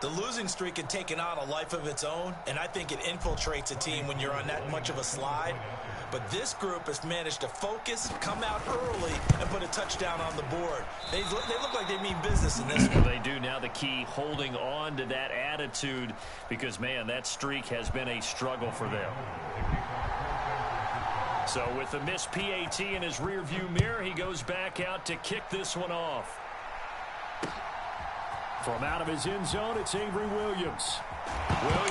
The losing streak had taken on a life of its own, and I think it infiltrates a team when you're on that much of a slide. But this group has managed to focus, come out early, and put a touchdown on the board. They look like they mean business in this one. They do. Now the key, holding on to that attitude, because, man, that streak has been a struggle for them. So with the missed PAT in his rearview mirror, he goes back out to kick this one off. From out of his end zone, it's Avery Williams.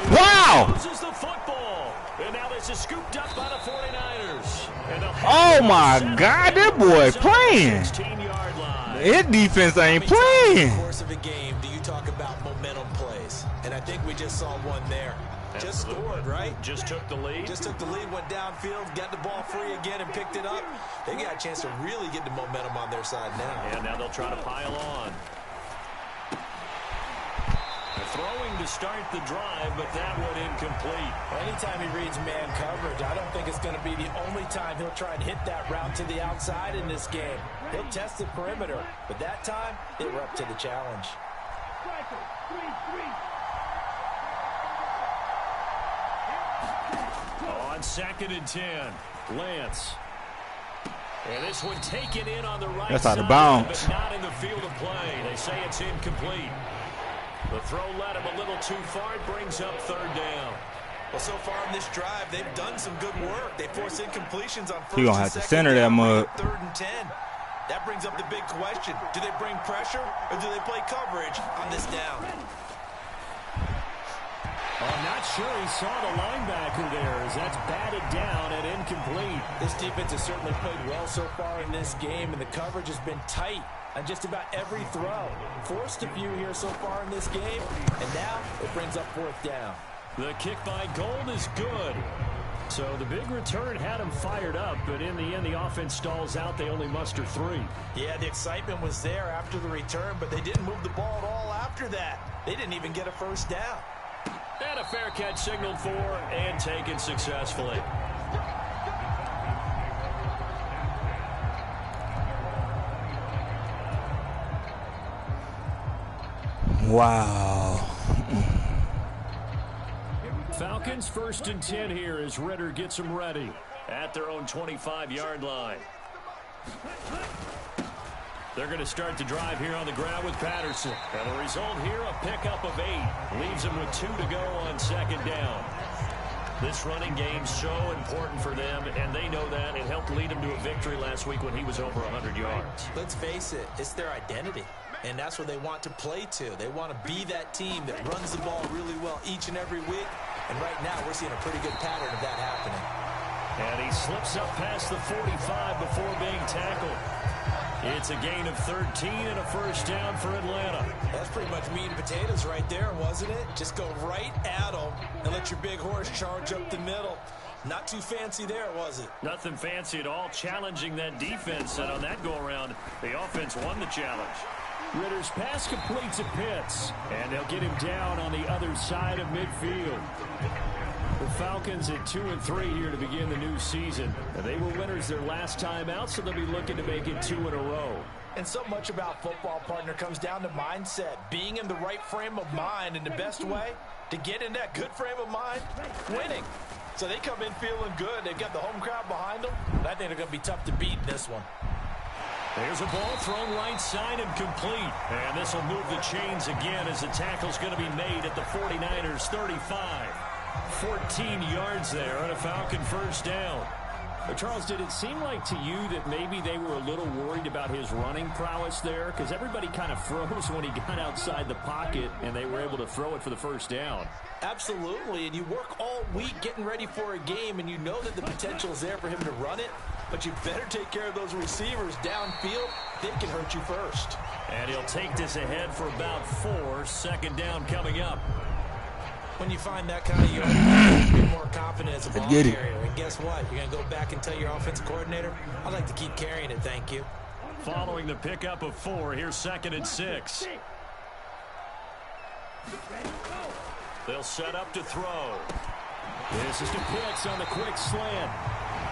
Wow! Loses the football. And now this is scooped up by the 49ers. And oh, my God, that boy playing. 16-yard line. His defense ain't playing. In the course of a game, do you talk about momentum plays? And I think we just saw one there. Just scored, right? Just took the lead. Just took the lead, went downfield, got the ball free again, and picked it up. They got a chance to really get the momentum on their side now. And now they'll try to pile on. Throwing to start the drive, but that one incomplete. Anytime he reads man coverage, I don't think it's going to be the only time he'll try and hit that route to the outside in this game. He'll test the perimeter, but that time, they were up to the challenge. On 2nd and 10, Lance. And this one taken in on the right That's side, out of bounds. but not in the field of play. They say it's incomplete. The throw led him a little too far. It brings up 3rd down. Well, so far in this drive, they've done some good work. They forced incompletions on 1st You're going to have to center that mug. 3rd and 10. That brings up the big question. Do they bring pressure or do they play coverage on this down? I'm not sure he saw the linebacker there as that's batted down and incomplete. This defense has certainly played well so far in this game, and the coverage has been tight on just about every throw. Forced a few here so far in this game, and now it brings up 4th down. The kick by Gold is good. So the big return had him fired up, but in the end, the offense stalls out. They only muster 3. Yeah, the excitement was there after the return, but they didn't move the ball at all after that. They didn't even get a 1st down. And a fair catch signaled for and taken successfully. Wow. Falcons 1st and 10 here as Ritter gets them ready at their own 25-yard line. They're going to start the drive here on the ground with Patterson. And the result here, a pickup of 8. Leaves them with 2 to go on 2nd down. This running game's so important for them, and they know that. It helped lead them to a victory last week when he was over 100 yards. Let's face it, it's their identity. And that's what they want to play to. They want to be that team that runs the ball really well each and every week. And right now, we're seeing a pretty good pattern of that happening. And he slips up past the 45 before being tackled. It's a gain of 13 and a 1st down for Atlanta. That's pretty much meat and potatoes right there, wasn't it? Just go right at them and let your big horse charge up the middle. Not too fancy there, was it? Nothing fancy at all, challenging that defense. And on that go-around, the offense won the challenge. Ritter's pass completes at Pitts, and they'll get him down on the other side of midfield. The Falcons at 2-3 here to begin the new season. And they were winners their last time out, so they'll be looking to make it 2 in a row. And so much about football, partner, comes down to mindset. Being in the right frame of mind, and the best way to get in that good frame of mind, winning. So they come in feeling good. They've got the home crowd behind them, and I think they're going to be tough to beat in this one. There's a ball thrown right side and complete. And this will move the chains again as the tackle's going to be made at the 49ers 35. 14 yards there and a Falcon 1st down. But Charles, did it seem like to you that maybe they were a little worried about his running prowess there? Because everybody kind of froze when he got outside the pocket and they were able to throw it for the 1st down. Absolutely, and you work all week getting ready for a game, and you know that the potential is there for him to run it, but you better take care of those receivers downfield. They can hurt you first. And he'll take this ahead for about 4. 2nd down coming up. When you find that kind of yard, you get more confident as a ball Get it. carrier. And guess what? You're going to go back and tell your offensive coordinator, I'd like to keep carrying it, thank you. Following the pickup of 4, here's 2nd and 6. They'll set up to throw. This is to Pitts on the quick slant.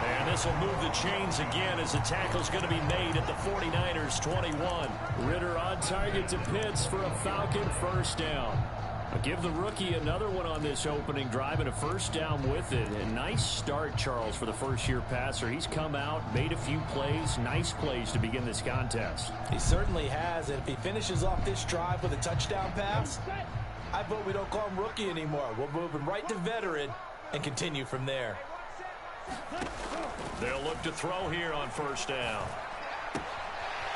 And this will move the chains again as the tackle's going to be made at the 49ers 21. Ritter on target to Pitts for a Falcon 1st down. I'll give the rookie another one on this opening drive and a first down with it. A nice start, Charles, for the first-year passer. He's come out, made a few plays, nice plays to begin this contest. He certainly has, and if he finishes off this drive with a touchdown pass, I vote we don't call him rookie anymore. We'll move him right to veteran and continue from there. They'll look to throw here on first down.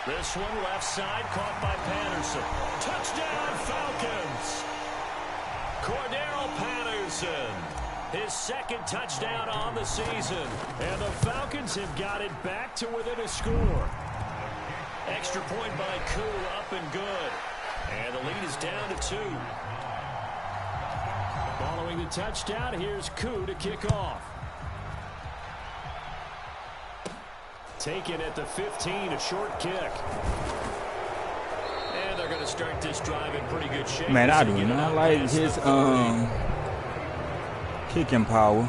This one left side caught by Patterson. Touchdown, Falcons! Cordero Patterson, his second touchdown on the season. And the Falcons have got it back to within a score. Extra point by Koo, up and good. And the lead is down to 2. Following the touchdown, here's Koo to kick off. Taken at the 15, a short kick. And they're going to start this drive in pretty good shape. Man, I do not like his kicking power.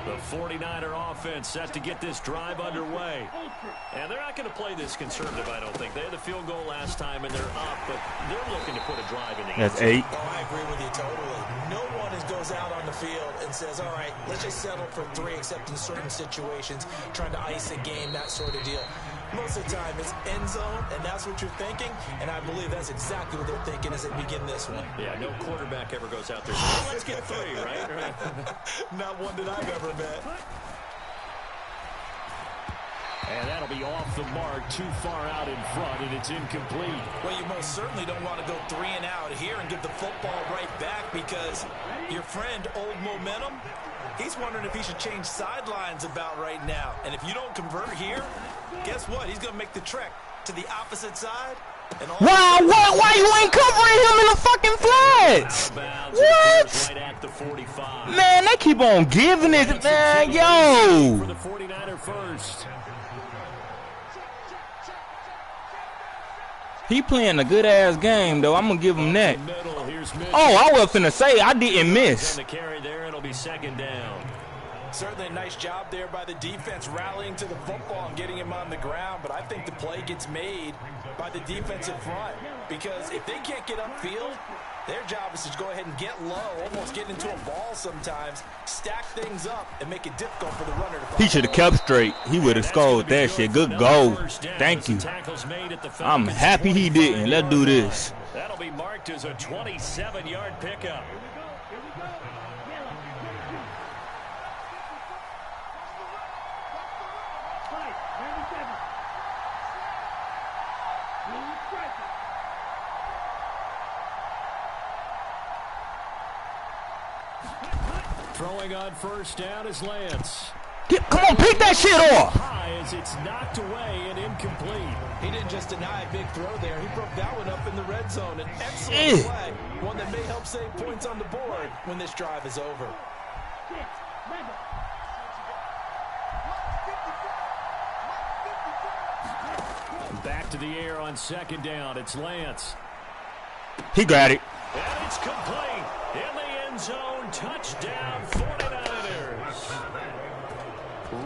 The 49er offense set to get this drive underway. And they're not going to play this conservative, I don't think. They had the field goal last time, and they're up, but they're looking to put a drive in the end. That's 8. Oh, I agree with you totally. No one goes out on the field and says, all right, let's just settle for 3, except in certain situations, trying to ice a game, that sort of deal. Most of the time, it's end zone, and that's what you're thinking, and I believe that's exactly what they're thinking as they begin this one. Yeah, no quarterback ever goes out there. Let's get 3, right? Not one that I've ever met. And that'll be off the mark, too far out in front, and it's incomplete. Well, you most certainly don't want to go 3 and out here and give the football right back, because your friend, Old Momentum, he's wondering if he should change sidelines about right now. And if you don't convert here, guess what? He's going to make the trek to the opposite side. And Wow, why you ain't covering him in the fucking flats? What? Right at the 45. Man, they keep on giving it, man, yo. For the 49er first. He playing a good-ass game, though. I'm going to give him that. Oh, I was finna say, I didn't miss. The carry there, it'll be second down. Certainly a nice job there by the defense rallying to the football and getting him on the ground, but I think the play gets made by the defensive front, because if they can't get upfield, their job is to go ahead and get low, almost get into a ball sometimes, stack things up, and make it difficult for the runner to follow. He should have kept straight. He would have scored that shit. Good goal. Thank you. I'm happy he didn't. Let's do this. That'll be marked as a 27-yard pickup. Throwing on first down is Lance. Come on, pick that shit off. High as it's knocked away and incomplete. He didn't just deny a big throw there. He broke that one up in the red zone. An excellent play. One that may help save points on the board when this drive is over. Back to the air on second down. It's Lance. He got it. And it's complete. In the end zone. Touchdown 49ers.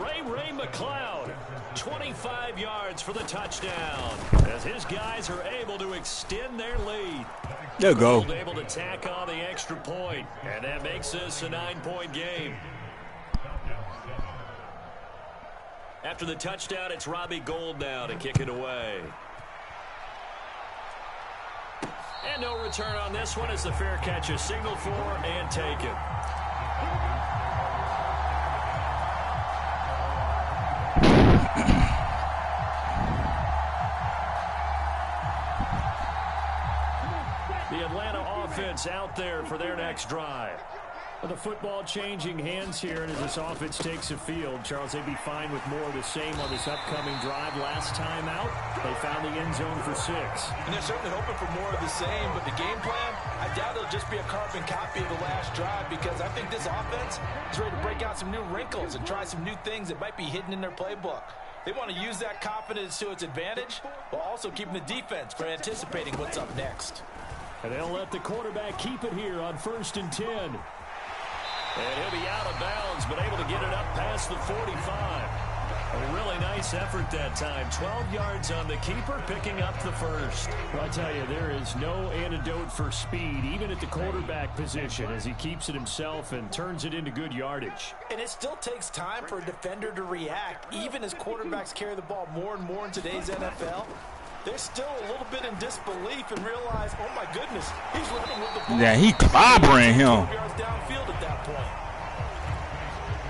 Ray McLeod. 25 yards for the touchdown. As his guys are able to extend their lead. There you go. Able to tack on the extra point. And that makes this a 9-point game. After the touchdown, it's Robbie Gould now to kick it away. And no return on this one as the fair catch is signaled for and taken. The Atlanta offense out there for their next drive. The football changing hands here, and as this offense takes the field, Charles, they'd be fine with more of the same on this upcoming drive. Last time out, they found the end zone for 6. And they're certainly hoping for more of the same, but the game plan, I doubt it'll just be a carbon copy of the last drive, because I think this offense is ready to break out some new wrinkles and try some new things that might be hidden in their playbook. They want to use that confidence to its advantage, while also keeping the defense from anticipating what's up next. And they'll let the quarterback keep it here on 1st and 10. And he'll be out of bounds, but able to get it up past the 45. A really nice effort that time. 12 yards on the keeper, picking up the first. Well, I tell you, there is no antidote for speed, even at the quarterback position, as he keeps it himself and turns it into good yardage. And it still takes time for a defender to react. Even as quarterbacks carry the ball more and more in today's NFL, they're still a little bit in disbelief and realize, oh my goodness, he's running with the ball. Yeah, he clobbering him. 12 yards downfield at that point.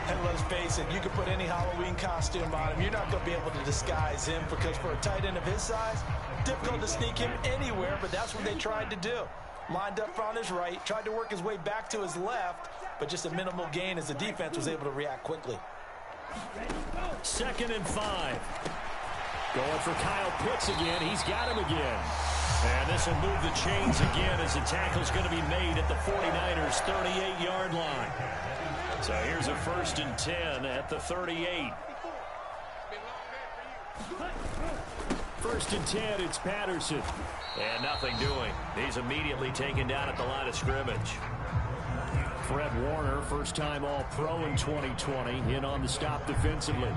And let's face it, you can put any Halloween costume on him. You're not going to be able to disguise him because for a tight end of his size, difficult to sneak him anywhere, but that's what they tried to do. Lined up on his right, tried to work his way back to his left, but just a minimal gain as the defense was able to react quickly. 2nd and 5. Going for Kyle Pitts again. He's got him again. And this will move the chains again as the tackle's going to be made at the 49ers' 38-yard line. So here's a 1st and 10 at the 38. 1st and 10, it's Patterson. And nothing doing. He's immediately taken down at the line of scrimmage. Fred Warner, first-time All-Pro in 2020, in on the stop defensively.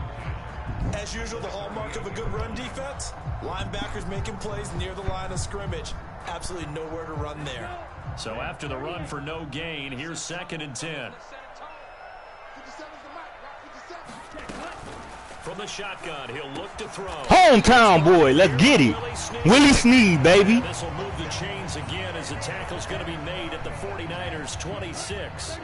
As usual, the hallmark of a good run defense, linebackers making plays near the line of scrimmage. Absolutely nowhere to run there. So after the run for no gain, here's 2nd and 10. From the shotgun, he'll look to throw. Hometown boy, let's get it. Willie Snead, baby. And this will move the chains again as the tackle's going to be made at the 49ers' 26.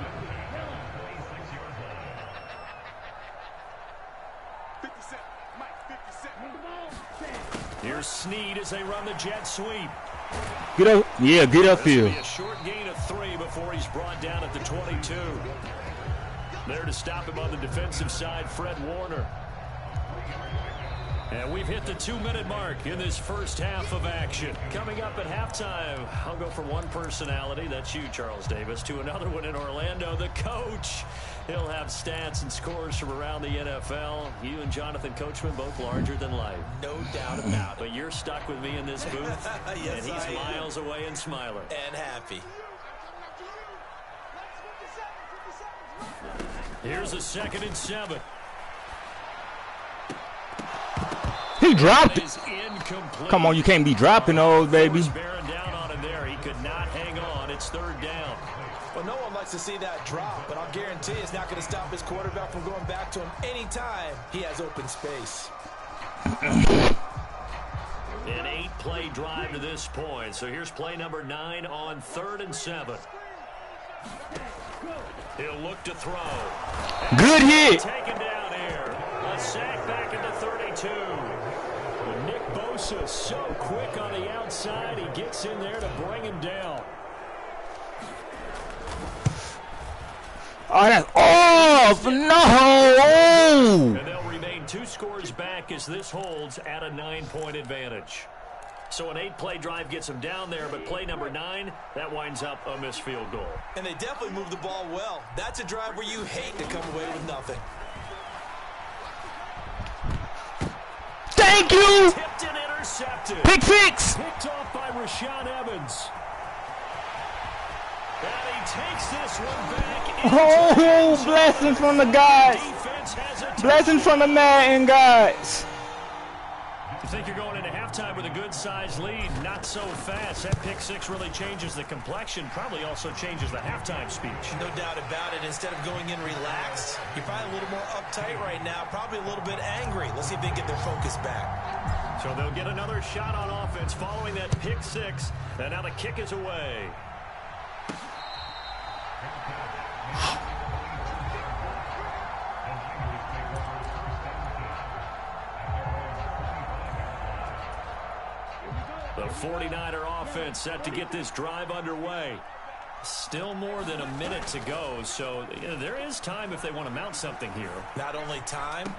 Here's Snead as they run the jet sweep. Get up, yeah, get up here. A short gain of 3 before he's brought down at the 22. There to stop him on the defensive side, Fred Warner. And we've hit the 2-minute mark in this first half of action. Coming up at halftime, I'll go from one personality, that's you, Charles Davis, to another one in Orlando, the coach. He'll have stats and scores from around the NFL. You and Jonathan Coachman both larger than life. No doubt about it. But you're stuck with me in this booth, yes, and he's miles away and smiling. And happy. Here's a 2nd and 7. He dropped it. Come on, you can't be dropping those, baby. Bearing down on him there. He could not hang on. It's 3rd down. Well, no one likes to see that drop, but I'll guarantee it's not going to stop his quarterback from going back to him anytime he has open space. An 8-play drive to this point. So here's play number 9 on 3rd and 7. He'll look to throw. Good hit. Taken down here. A sack back at the 32. Nick Bosa so quick on the outside. He gets in there to bring him down. Oh, that's off. No. And they'll remain 2 scores back as this holds at a 9-point advantage. So an 8-play drive gets him down there, but play number 9, that winds up a missed field goal. And they definitely moved the ball well. That's a drive where you hate to come away with nothing. Thank you. Tipped and intercepted. Pick 6. Picked off by Rashaan Evans. And he takes this one back. Oh, blessings from the guys. Blessings from the Madden guys. You think you're going into halftime with a good-sized lead? Not so fast. That pick 6 really changes the complexion, probably also changes the halftime speech. No doubt about it. Instead of going in relaxed, you're probably a little more uptight right now, probably a little bit angry. Let's see if they can get their focus back. So they'll get another shot on offense following that pick 6, and now the kick is away. The 49er offense set to get this drive underway. Still more than a minute to go, so there is time if they want to mount something here. Not only time,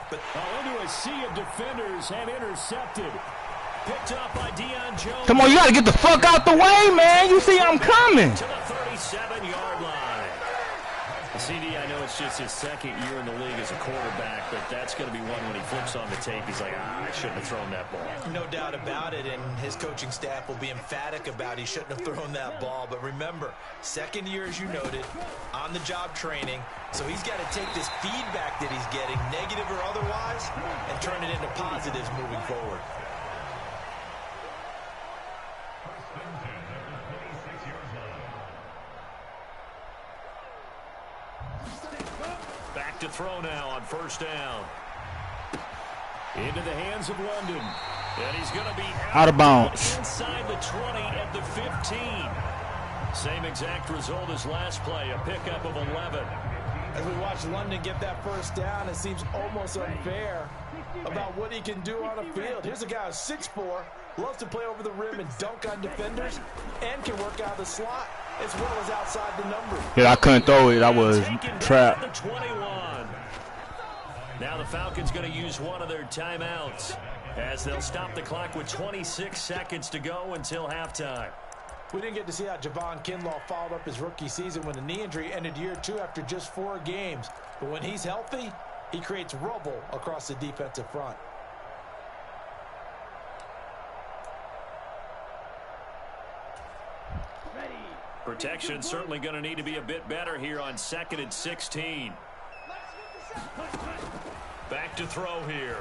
but into a sea of defenders and intercepted. Picked up by Deion Jones. Come on, you got to get the fuck out the way, man. You see I'm coming. To the 37-yard line. CD, I know it's just his second year in the league as a quarterback, but that's going to be one when he flips on the tape, he's like, I shouldn't have thrown that ball. No doubt about it, and his coaching staff will be emphatic about he shouldn't have thrown that ball. But remember, second year, as you noted, on-the-job training, so he's got to take this feedback that he's getting, negative or otherwise, and turn it into positives moving forward. Back to throw now on first down. Into the hands of London. And he's going to be out of bounds. Inside the 20 at the 15. Same exact result as last play, a pickup of 11. As we watch London get that first down, it seems almost unfair about what he can do on the field. Here's a guy who's 6'4", loves to play over the rim and dunk on defenders, and can work out of the slot as well as outside the numbers. Yeah, I couldn't throw it. I was trapped. 21. Now the Falcons going to use one of their timeouts as they'll stop the clock with 26 seconds to go until halftime. We didn't get to see how Javon Kinlaw followed up his rookie season when a knee injury ended year 2 after just 4 games. But when he's healthy, he creates rubble across the defensive front. Protection certainly going to need to be a bit better here on 2nd and 16. Back to throw here.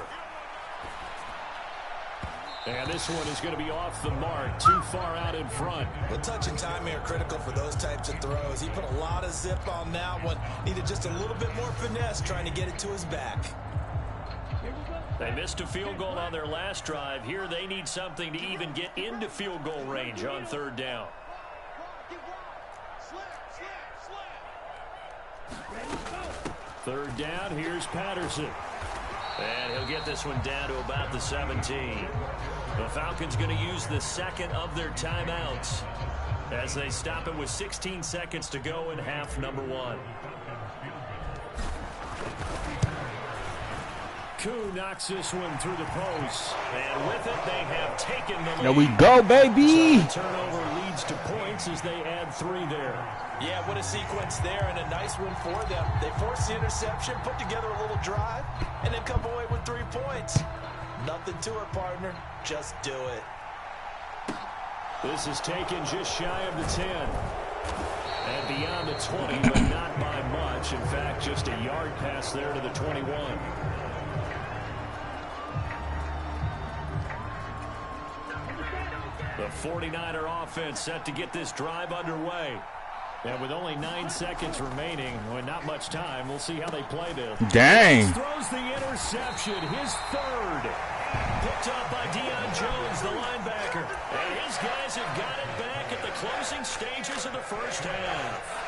And this one is going to be off the mark, too far out in front. Well, touch and timing are critical for those types of throws. He put a lot of zip on that one. Needed just a little bit more finesse trying to get it to his back. They missed a field goal on their last drive. Here they need something to even get into field goal range on 3rd down. Third down, here's Patterson. And he'll get this one down to about the 17. The Falcons going to use the second of their timeouts as they stop it with 16 seconds to go in half number 1. Koo knocks this one through the post. And with it, they have taken the lead. There we go, baby. So the turnover leads to points as they add 3 there. Yeah, what a sequence there, and a nice one for them. They force the interception, put together a little drive, and then come away with 3 points. Nothing to it, partner. Just do it. This is taken just shy of the 10. And beyond the 20, but not by much. In fact, just a yard pass there to the 21. The 49er offense set to get this drive underway. And with only 9 seconds remaining, well, not much time, we'll see how they play this. Dang. He throws the interception, his 3rd. Picked up by Deion Jones, the linebacker. And his guys have got it back at the closing stages of the first half.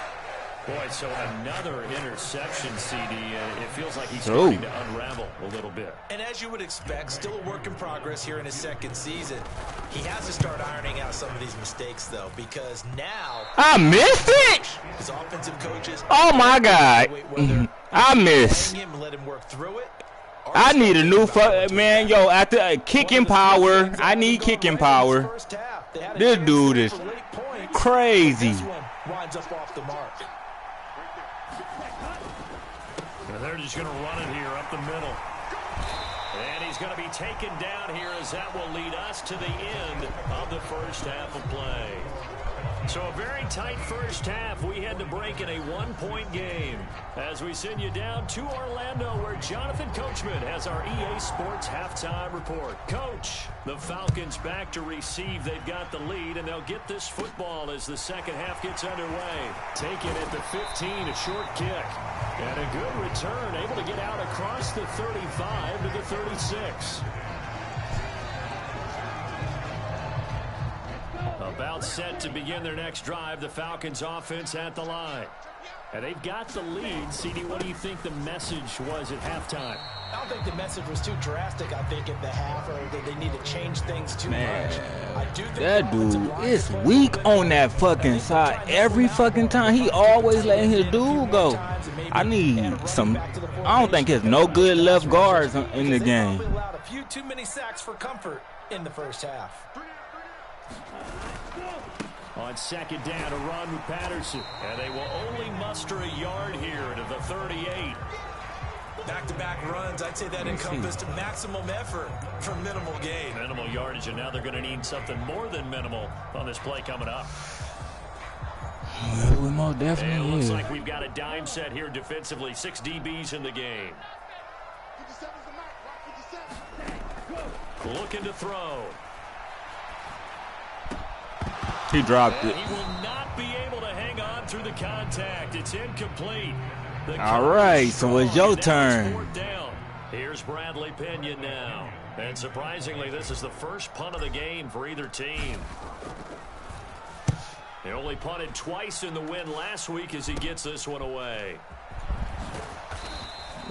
Boy, so another interception, CD. It feels like he's starting to unravel a little bit. And as you would expect, still a work in progress here in his 2nd season. He has to start ironing out some of these mistakes, though, because now I missed it. His offensive coaches. Oh my God, I missed. Him, let him work through it. I need a new man, yo. After kicking power, I need kicking power. This dude is crazy. Winds up off the mark. They're just going to run it here up the middle. And he's going to be taken down here as that will lead us to the end of the first half of play. So a very tight first half. We had to break in a 1-point game as we send you down to Orlando where Jonathan Coachman has our EA Sports halftime report. Coach, the Falcons back to receive. They've got the lead, and they'll get this football as the second half gets underway. Taken at the 15, a short kick. And a good return, able to get out across the 35 to the 36. About set to begin their next drive, the Falcons offense at the line. And they've got the lead. CD, what do you think the message was at halftime? I don't think the message was too drastic, I think, at the half, or that they need to change things too much. I do think that dude is weak on that fucking side. Every fucking time, he always letting his dude go. I need some. I don't think there's no good left guards in the game. Allowed a few too many sacks for comfort in the first half. On second down, a run with Patterson. And they will only muster a yard here to the 38. Back-to-back runs, I'd say that encompassed maximum effort for minimal gain. Minimal yardage, and now they're going to need something more than minimal on this play coming up. Well, we most definitely and it looks like we've got a dime set here defensively. 6 DBs in the game. Looking to throw. He dropped it. He will not be able to hang on through the contact. It's incomplete. All right, so it's your turn. Here's Bradley Pinion now. And surprisingly, this is the first punt of the game for either team. They only punted twice in the win last week as he gets this one away.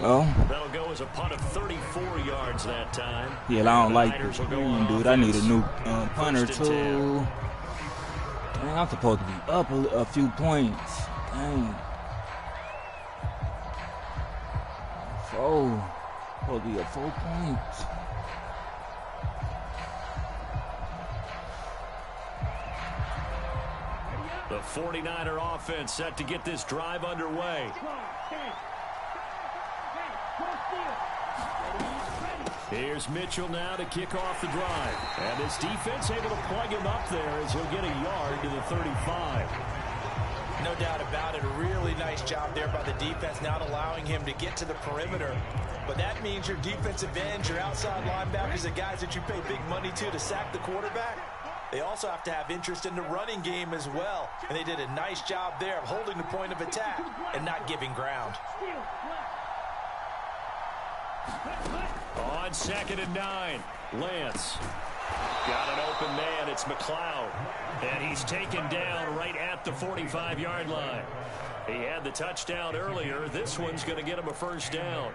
Well, that'll go as a punt of 34 yards that time. Yeah, I don't like this green, dude. I need a new punter, too. Dang, I'm supposed to be up a few points. Dang. 4. Supposed to be at 4 points. The 49er offense set to get this drive underway. Here's Mitchell now to kick off the drive. And this defense able to plug him up there as he'll get a yard to the 35. No doubt about it. A really nice job there by the defense, not allowing him to get to the perimeter. But that means your defensive ends, your outside linebackers, the guys that you pay big money to sack the quarterback, they also have to have interest in the running game as well. And they did a nice job there of holding the point of attack and not giving ground. On 2nd and 9, Lance. Got an open man. It's McLeod. And he's taken down right at the 45-yard line. He had the touchdown earlier. This one's going to get him a first down.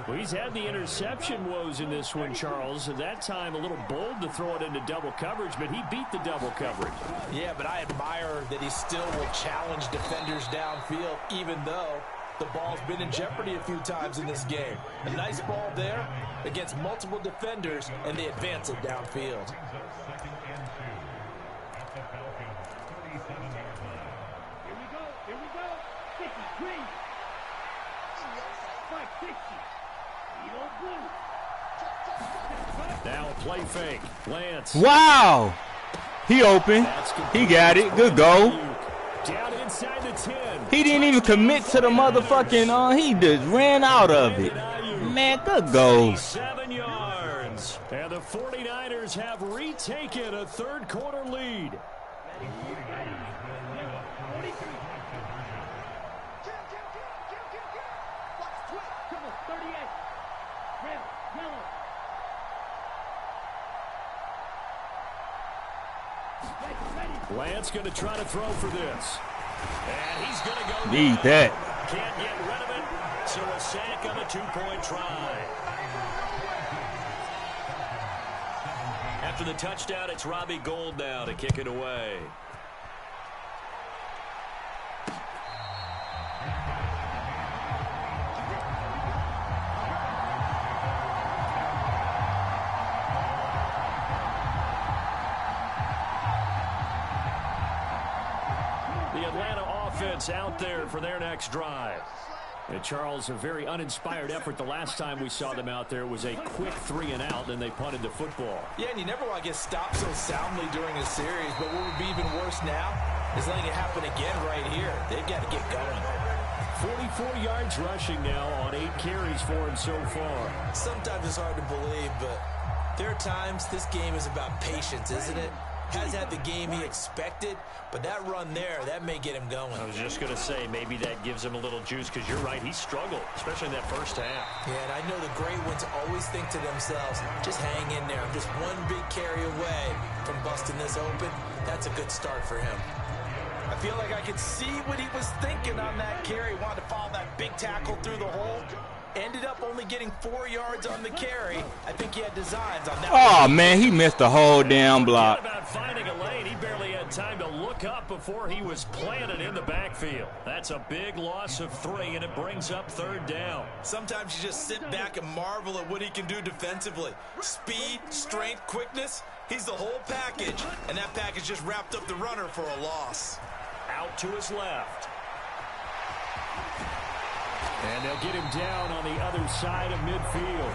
Well, he's had the interception woes in this one, Charles. At that time, a little bold to throw it into double coverage, but he beat the double coverage. Yeah, but I admire that he still will challenge defenders downfield, even though the ball's been in jeopardy a few times in this game. A nice ball there against multiple defenders, and they advance it downfield. Now a play fake. Lance. Wow. He open. He got it. Good goal. Down inside the 10. He didn't even commit to the motherfucking, he just ran out of it. Man, good goal. 7 yards. And the 49ers have retaken a third-quarter lead. Lance going to try to throw for this. And he's going to go. Need that. Can't get rid of it. So a sack on a 2-point try. After the touchdown, it's Robbie Gould now to kick it away. Out there for their next drive. And Charles, a very uninspired effort. The last time we saw them out there was a quick 3-and-out, and they punted the football. Yeah, and you never want to get stopped so soundly during a series, but what would be even worse now is letting it happen again right here. They've got to get going. 44 yards rushing now on 8 carries for him so far. Sometimes it's hard to believe, but there are times this game is about patience, isn't it? Has had the game he expected, but that run there, that may get him going. I was just going to say, maybe that gives him a little juice, because you're right, he struggled, especially in that first half. Yeah, and I know the great ones always think to themselves, just hang in there. I'm just one big carry away from busting this open. That's a good start for him. I feel like I could see what he was thinking on that carry. Wanted to follow that big tackle through the hole. Ended up only getting 4 yards on the carry. I think he had designs on that. Oh, man, he missed the whole damn block. About finding a lane. He barely had time to look up before before he was planted in the backfield. That's a big loss of 3, and it brings up 3rd down. Sometimes you just sit back and marvel at what he can do defensively. Speed, strength, quickness. He's the whole package, and that package just wrapped up the runner for a loss. Out to his left. And they'll get him down on the other side of midfield.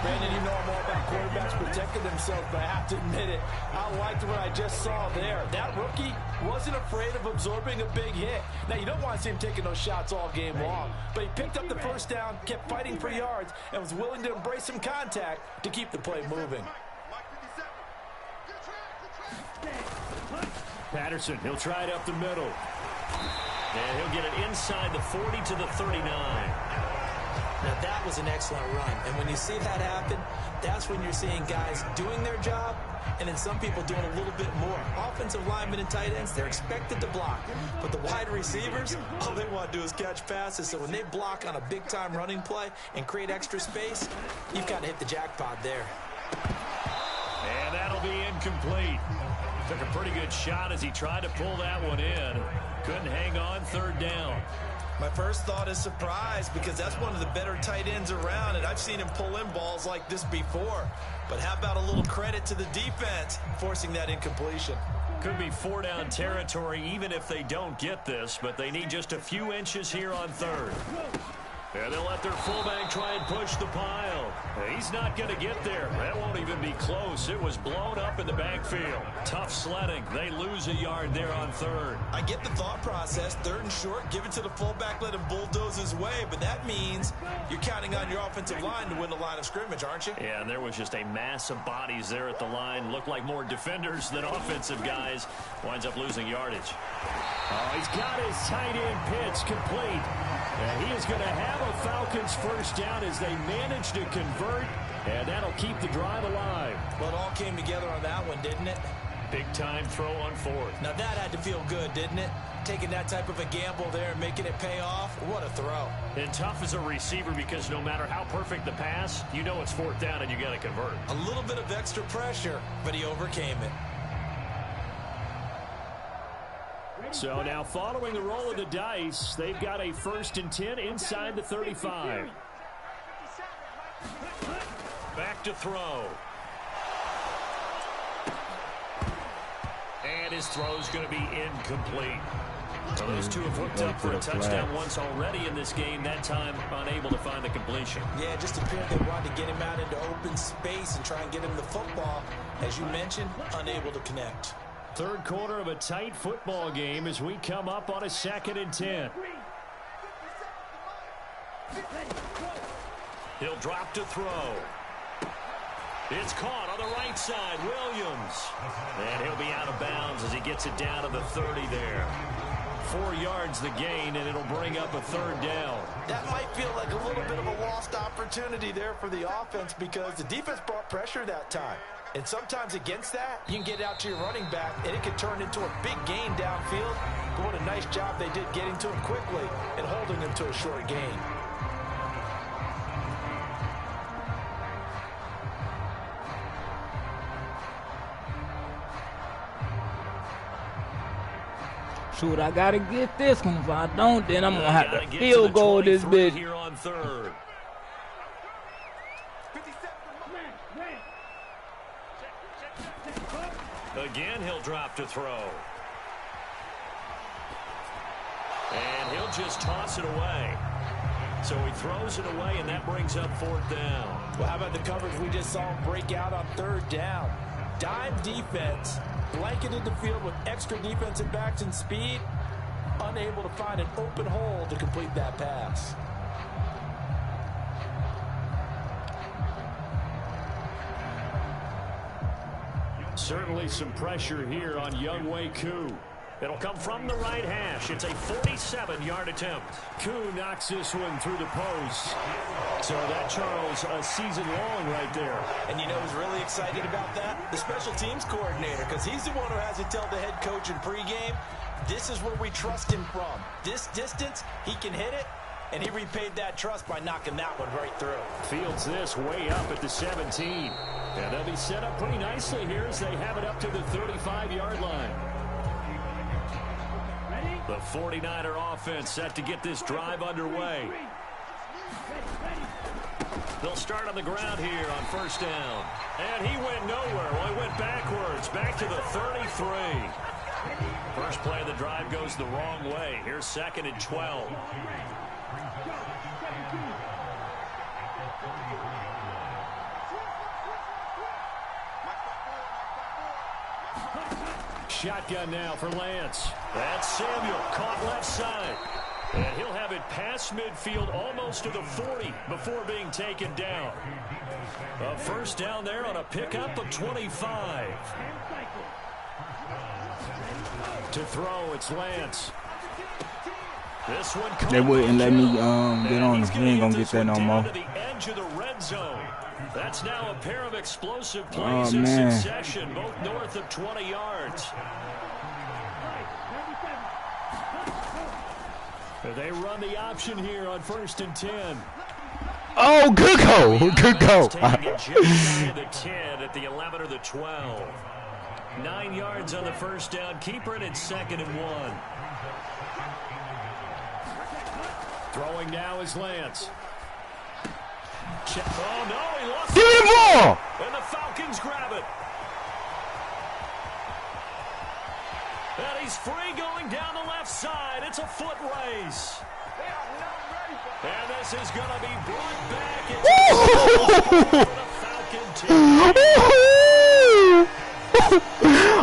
Brandon, you know I'm all about quarterbacks protecting themselves, but I have to admit it, I liked what I just saw there. That rookie wasn't afraid of absorbing a big hit. Now, you don't want to see him taking those shots all game long, but he picked up the first down, kept fighting for yards, and was willing to embrace some contact to keep the play moving. Patterson, he'll try it up the middle. And he'll get it inside the 40 to the 39. Now, that was an excellent run. And when you see that happen, that's when you're seeing guys doing their job and then some people doing a little bit more. Offensive linemen and tight ends, they're expected to block. But the wide receivers, all they want to do is catch passes. So when they block on a big-time running play and create extra space, you've got to hit the jackpot there. And that'll be incomplete. Took a pretty good shot as he tried to pull that one in. Couldn't hang on, 3rd down. My first thought is surprise because that's one of the better tight ends around, and I've seen him pull in balls like this before. But how about a little credit to the defense forcing that incompletion? Could be 4-down territory even if they don't get this, but they need just a few inches here on 3rd. And they'll let their fullback try and push the pile. He's not going to get there. That won't even be close. It was blown up in the backfield. Tough sledding. They lose a yard there on 3rd. I get the thought process. 3rd and short, give it to the fullback, let him bulldoze his way. But that means you're counting on your offensive line to win the line of scrimmage, aren't you? Yeah, and there was just a mass of bodies there at the line. Looked like more defenders than offensive guys. Winds up losing yardage. Oh, he's got his tight end pitch complete. And he is going to have a Falcons 1st down as they manage to convert, and that'll keep the drive alive. Well, it all came together on that one, didn't it? Big-time throw on 4th. Now, that had to feel good, didn't it? Taking that type of a gamble there and making it pay off. What a throw. And tough as a receiver because no matter how perfect the pass, you know it's 4th down and you got to convert. A little bit of extra pressure, but he overcame it. So now following the roll of the dice, they've got a 1st and 10 inside the 35. Back to throw. And his throw's going to be incomplete. So those two have hooked up for a touchdown once already in this game, that time unable to find the completion. Yeah, just appeared they wanted to get him out into open space and try and get him the football. As you mentioned, unable to connect. 3rd quarter of a tight football game as we come up on a 2nd and 10. He'll drop to throw. It's caught on the right side, Williams. And he'll be out of bounds as he gets it down to the 30 there. 4 yards the gain, and it'll bring up a 3rd down. That might feel like a little bit of a lost opportunity there for the offense because the defense brought pressure that time. And sometimes against that, you can get out to your running back, and it can turn into a big gain downfield. But what a nice job they did getting to him quickly and holding him to a short gain. Shoot, I got to get this one. If I don't, then I'm going to have to field goal this bitch. Here on 3rd. Again, he'll drop to throw. And he'll just toss it away. So he throws it away, and that brings up 4th down. Well, how about the coverage we just saw him break out on 3rd down? Dime defense, blanketed the field with extra defensive backs and speed, unable to find an open hole to complete that pass. Certainly some pressure here on wk6. It'll come from the right hash. It's a 47-yard attempt. Koo knocks this one through the post. So that, Charles, a season long right there. And you know who's really excited about that? The special teams coordinator, because he's the one who has to tell the head coach in pregame, this is where we trust him from. This distance, he can hit it, and he repaid that trust by knocking that one right through. Fields this way up at the 17. And they'll be set up pretty nicely here as they have it up to the 35-yard line. The 49er offense set to get this drive underway. They'll start on the ground here on first down. And he went nowhere. Well, he went backwards, back to the 33. First play of the drive goes the wrong way. Here's 2nd and 12. Shotgun now for Lance. That's Samuel, caught left side. And he'll have it past midfield almost to the 40 before being taken down. A first down there on a pickup of 25. To throw, it's Lance. This one they wouldn't let me get on him. He ain't gonna get that no more. To the edge of the red zone. That's now a pair of explosive plays in succession, both north of 20 yards. They run the option here on 1st and 10. Oh, good go. Good go. The 10 at the 11 or the 12. 9 yards on the first down. Keeper it at 2nd and 1. Throwing now is Lance. Oh, no, he lost Give me the ball. And the Falcons grab it. And he's free going down the left side. It's a foot race. And this is going to be brought back. For the Falcon team.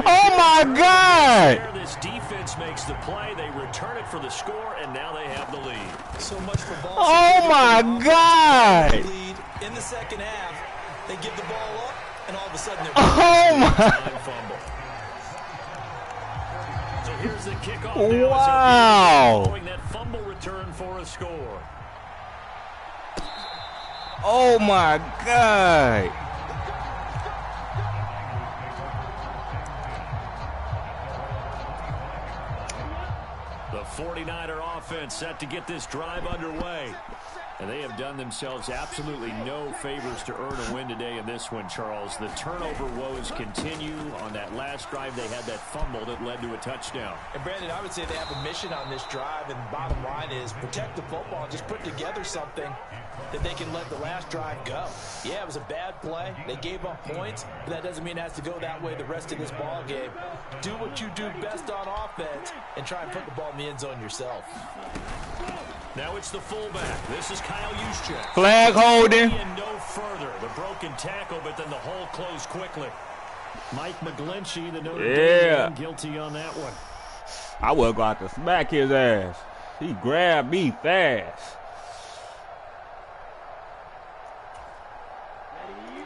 Oh, my God. This defense makes the play. They return it for the score, and now they have the lead. So much for ball. Oh, my God. Lead in the second half. They give the ball up, and all of a sudden they're fumble. So here's the kickoff. Wow. Following that fumble return for a score. Oh, my God. The 49er offense set to get this drive underway. And they have done themselves absolutely no favors to earn a win today in this one, Charles. The turnover woes continue. On that last drive, they had that fumble that led to a touchdown. And, Brandon, I would say they have a mission on this drive, and the bottom line is protect the football and just put together something that they can let the last drive go. Yeah, it was a bad play. They gave up points, but that doesn't mean it has to go that way the rest of this ball game. Do what you do best on offense and try and put the ball in the end zone yourself. Now it's the fullback. This is Kyle Juszczyk. Flag holding. And no further. The broken tackle, but then the hole closed quickly. Mike McGlinchey, the Notre Dame, guilty on that one. I would go out to smack his ass. He grabbed me fast.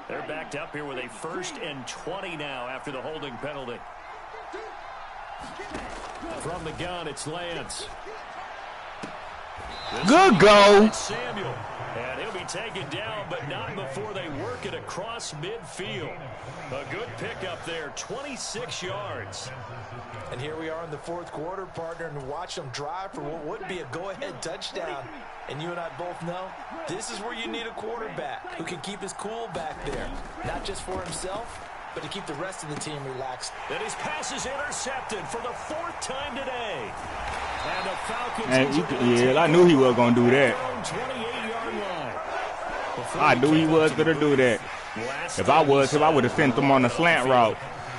They're backed up here with a 1st and 20 now after the holding penalty. From the gun, it's Lance. Good go. Samuel. And he'll be taken down, but not before they work it across midfield. A good pickup there, 26 yards. And here we are in the 4th quarter, partner, and watch them drive for what would be a go-ahead touchdown. And you and I both know this is where you need a quarterback who can keep his cool back there, not just for himself, but to keep the rest of the team relaxed. And his pass is intercepted for the 4th time today. And the Falcons. I knew he was going to do that. I knew he was going to do that. If I would have sent him on a slant route.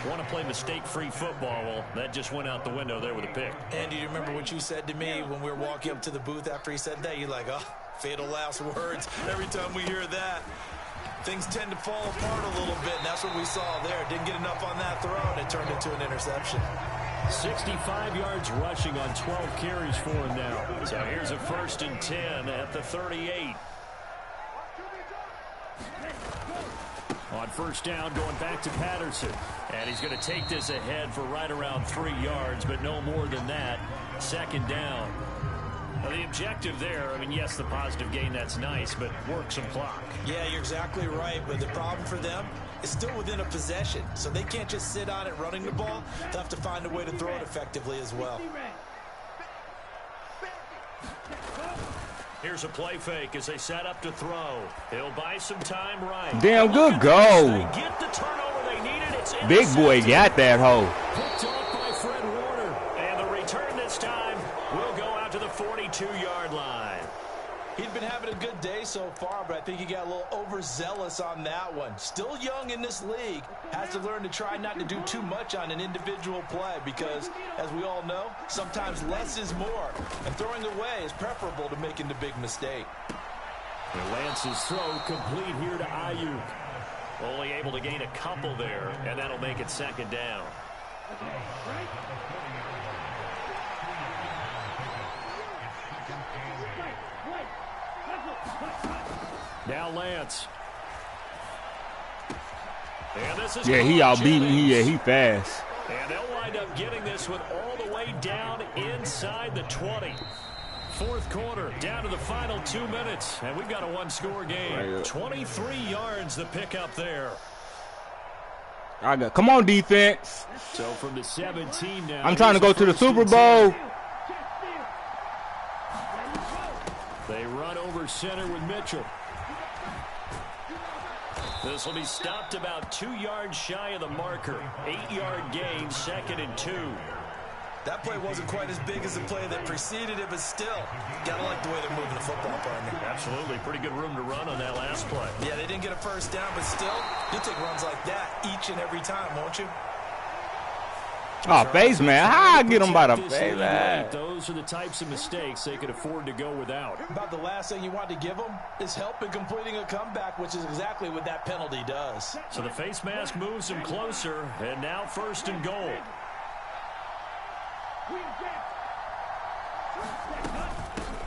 Want to play mistake-free football. Well, that just went out the window there with a pick. And do you remember what you said to me when we were walking up to the booth after he said that? You're like, oh, fatal last words. Every time we hear that, things tend to fall apart a little bit, and that's what we saw there. Didn't get enough on that throw, and it turned into an interception. 65 yards rushing on 12 carries for him now. So here's a 1st and 10 at the 38. On first down, going back to Patterson. And he's going to take this ahead for right around 3 yards, but no more than that. 2nd down. Now the objective there, I mean, yes, the positive gain, that's nice, but work some clock. Yeah, you're exactly right, but the problem for them is still within a possession, so they can't just sit on it running the ball. They'll have to find a way to throw it effectively as well. Here's a play fake as they set up to throw. He'll buy some time right. Damn good goal. They get the turnover they needed. It's Big boy got that hole. Picked off by Fred Warner. And the return this time so far, but I think he got a little overzealous on that one. Still young in this league. Has to learn to try not to do too much on an individual play because, as we all know, sometimes less is more. And throwing away is preferable to making the big mistake. And Lance's throw complete here to Ayuk. Only able to gain a couple there, and that'll make it second down. Now Lance. And this is he outbeating. He fast. And they'll wind up getting this one all the way down inside the 20. Fourth quarter, down to the final 2 minutes, and we've got a one-score game. 23 yards the pickup there. Come on, defense. So from the 17 now. I'm trying to go to the Super Bowl. They run over center with Mitchell. This will be stopped about 2 yards shy of the marker. 8-yard gain, 2nd and 2. That play wasn't quite as big as the play that preceded it, but still, gotta like the way they're moving the football, partner. Absolutely. Pretty good room to run on that last play. Yeah, they didn't get a first down, but still, you'll take runs like that each and every time, won't you? Oh, face, man. How I get them by the face, man? Those are the types of mistakes they could afford to go without. About the last thing you want to give them is help in completing a comeback, which is exactly what that penalty does. So the face mask moves them closer, and now 1st and goal.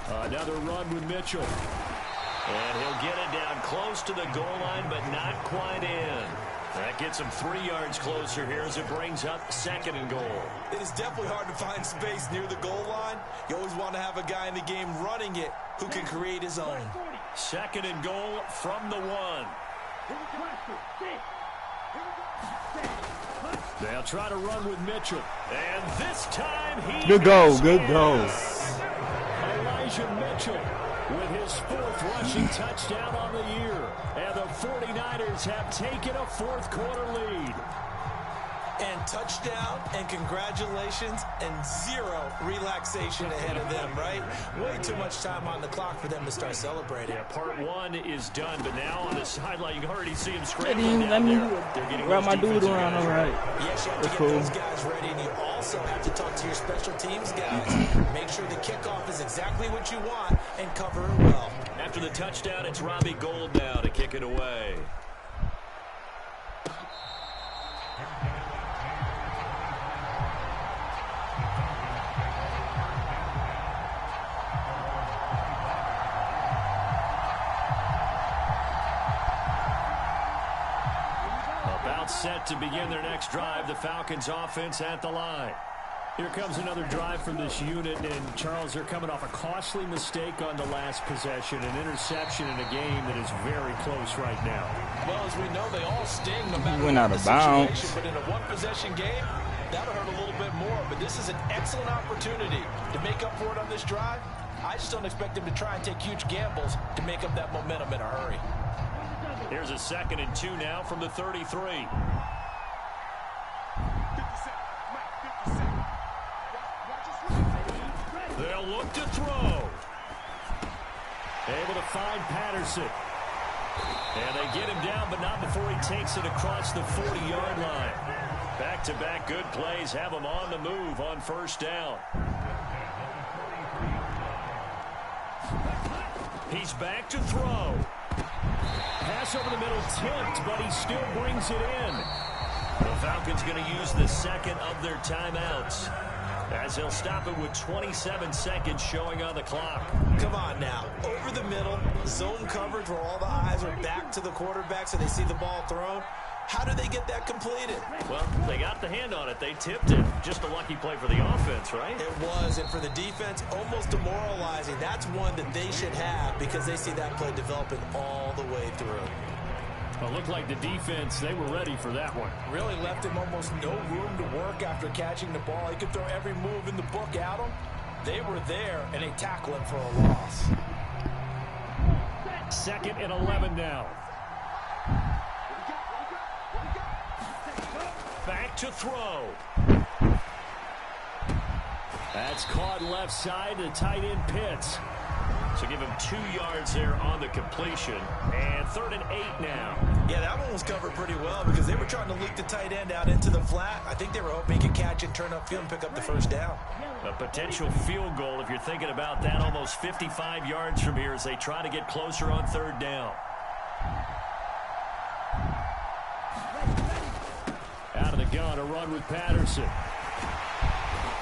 Another run with Mitchell. And he'll get it down close to the goal line, but not quite in. That gets him 3 yards closer here as it brings up 2nd and goal. It is definitely hard to find space near the goal line. You always want to have a guy in the game running it who can create his own. 2nd and goal from the 1. They'll try to run with Mitchell. And this time he... Good goal, good goal. Elijah Mitchell with his 4th rushing touchdown on the year. And the 49ers have taken a 4th quarter lead. And touchdown and congratulations and 0 relaxation ahead of them, right? Way too much time on the clock for them to start celebrating. Yeah, part 1 is done, but now on the sideline, you can already see him scrambling. Let me grab my dude around, all right. Yes, you have to get those guys ready, and you also have to talk to your special teams guys. Make sure the kickoff is exactly what you want and cover it well. After the touchdown, it's Robbie Gould now to kick it away. Set to begin their next drive, the Falcons offense at the line. Here comes another drive from this unit, and Charles, they're coming off a costly mistake on the last possession, an interception in a game that is very close right now. Well, as we know, they all sting no matter went out of bounds. But in a one-possession game, that'll hurt a little bit more. But this is an excellent opportunity to make up for it on this drive. I just don't expect them to try and take huge gambles to make up that momentum in a hurry. Here's a 2nd and 2 now from the 33. They'll look to throw. Able to find Patterson. And they get him down, but not before he takes it across the 40-yard line. Back-to-back good plays have him on the move on 1st down. He's back to throw. Pass over the middle tipped, but he still brings it in. The Falcons going to use the 2nd of their timeouts, as he'll stop it with 27 seconds showing on the clock. Come on now. Over the middle, zone coverage where all the eyes are back to the quarterback so they see the ball thrown. How do they get that completed? Well, they got the hand on it. They tipped it. Just a lucky play for the offense, right? It was, and for the defense, almost demoralizing. That's one that they should have because they see that play developing all the way through. Well, it looked like the defense, they were ready for that one. Really left him almost no room to work after catching the ball. He could throw every move in the book at him. They were there, and they tackle him for a loss. 2nd and 11 now. Back to throw. That's caught left side to tight end Pitts. So give him 2 yards there on the completion. And 3rd and 8 now. Yeah, that one was covered pretty well because they were trying to leak the tight end out into the flat. I think they were hoping he could catch it, turn upfield, and pick up the first down. A potential field goal, if you're thinking about that, almost 55 yards from here as they try to get closer on 3rd down. Out of the gun, a run with Patterson.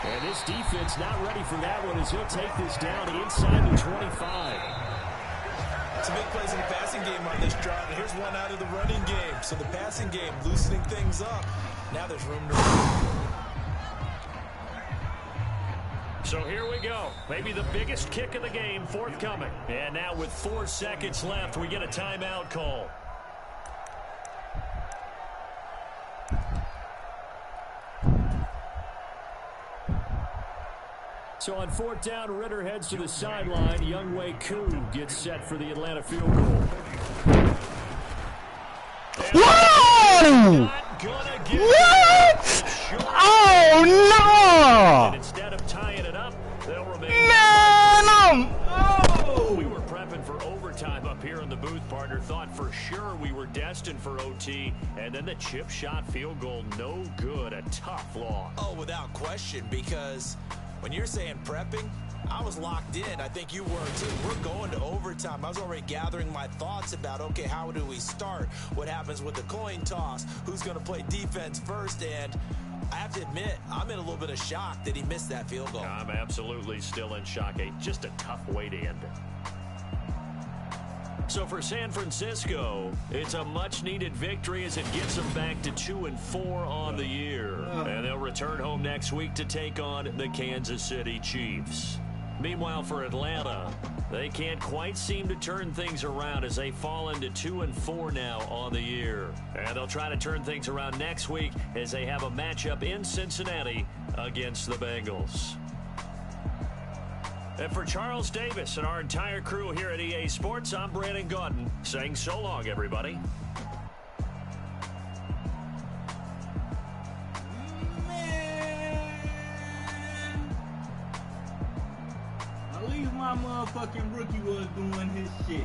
And this defense not ready for that one as he'll take this down inside the 25. Some big plays in the passing game on this drive, and here's one out of the running game. So the passing game loosening things up. Now there's room to run. So here we go. Maybe the biggest kick of the game forthcoming. And now with 4 seconds left, we get a timeout call. So on 4th down, Ritter heads to the sideline. Wk6 gets set for the Atlanta field goal. Whoa! What? Oh, no! And instead of tying it up, they'll remain. Man, We were prepping for overtime up here in the booth, partner. Thought for sure we were destined for OT. And then the chip shot field goal, no good. A tough loss. Oh, without question, because when you're saying prepping, I was locked in. I think you were too. We're going to overtime. I was already gathering my thoughts about, okay, how do we start? What happens with the coin toss? Who's going to play defense first? And I have to admit, I'm in a little bit of shock that he missed that field goal. I'm absolutely still in shock. Just a tough way to end it. So for San Francisco, it's a much-needed victory as it gets them back to 2-4 on the year. And they'll return home next week to take on the Kansas City Chiefs. Meanwhile, for Atlanta, they can't quite seem to turn things around as they fall into 2-4 now on the year. And they'll try to turn things around next week as they have a matchup in Cincinnati against the Bengals. And for Charles Davis and our entire crew here at EA Sports, I'm Brandon Gaudin saying so long, everybody. Man. At least my motherfucking rookie was doing his shit.